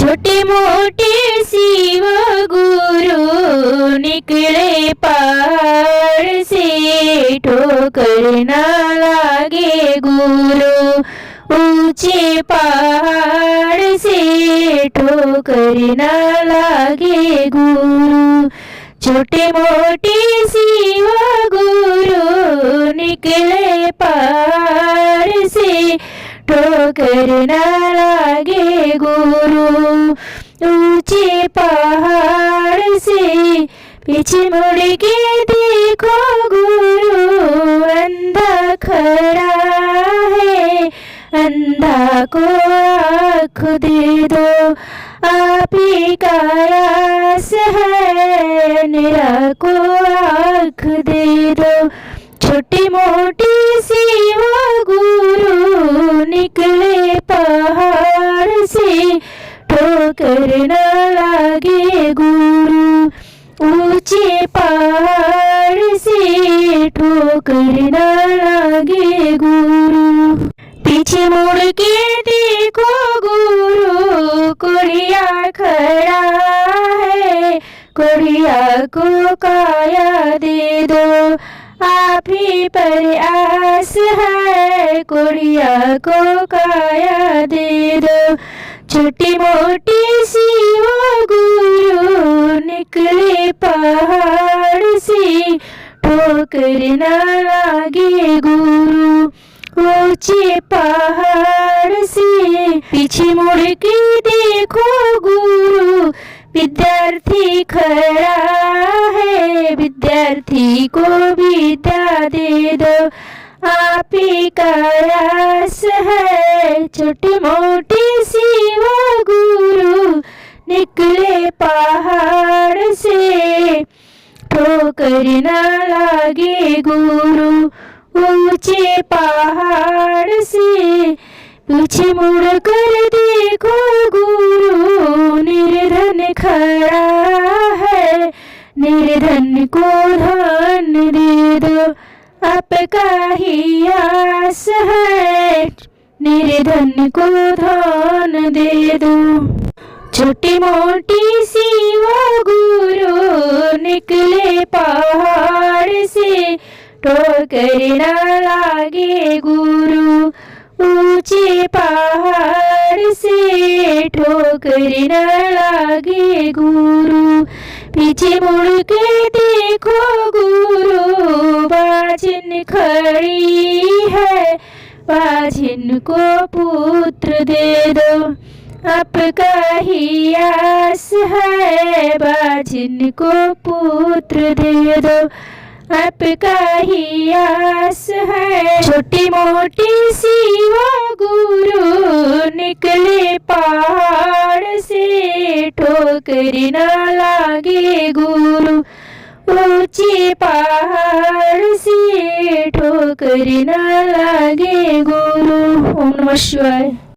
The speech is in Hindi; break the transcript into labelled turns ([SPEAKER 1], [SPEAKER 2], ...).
[SPEAKER 1] छोटे मोटे शिव गुरु निकले पहाड़ से, ठोकर न लागे गुरु ऊंचे पहाड़ से, ठोकर न लागे गुरु। छोटे मोटे शिव गुरु निकले पहाड़ से, ठोकर न लागे गुरु ऊंचे पहाड़ से। पीछे मुड़ के देखो गुरु अंधा खड़ा है, अंधा को आँख दे दो आप ही का आस है, निरा को आँख दे दो। छोटी मोटी शिव गुरु निकले पहाड़ से, ठोकर न लागे गुरु ऊंचे पहाड़ से, ठोकर न लागे गुरु। पीछे मुड़ के देखो गुरु कोढ़िया खड़ा है, कोढ़िया को काया दे दो आप ही पर आस है, कोढ़िया को काया दे दो। छोटी मोटी शिव गुरु निकले पहाड़ से, ठोकर न लागे गुरु ऊंचे पहाड़ से। पीछे मुड़ के देखो गुरु विद्यार्थी खड़ा है, विद्यार्थी को विद्या दे दो आप ही का आस है। छोटी मोटी शिव गुरु निकले पहाड़ से, ठोकर न लागे गुरु ऊंचे पहाड़ से। पीछे मुड़ कर देखो गुरु निर्धन खड़ा है, निर्धन को धन दे दो आपका ही आस है, निर्धन को धन दे दो। छोटी मोटी शिव गुरु निकले पहाड़ से, ठोकर न लागे गुरु ऊंचे पहाड़ से, ठोकर न लागे गुरु। पीछे मुड़ के देखो गुरु बाझिन खड़ी है, बाझिन को पुत्र दे दो आपका ही आस है, बाझिन को पुत्र दे दो आपका ही आस है। छोटी मोटी शिव गुरु निकले पहाड़ से, ठोकर न लागे गुरु ऊंचे पहाड़ से, ठोकर न लागे गुरु। ओम नमः शिवाय।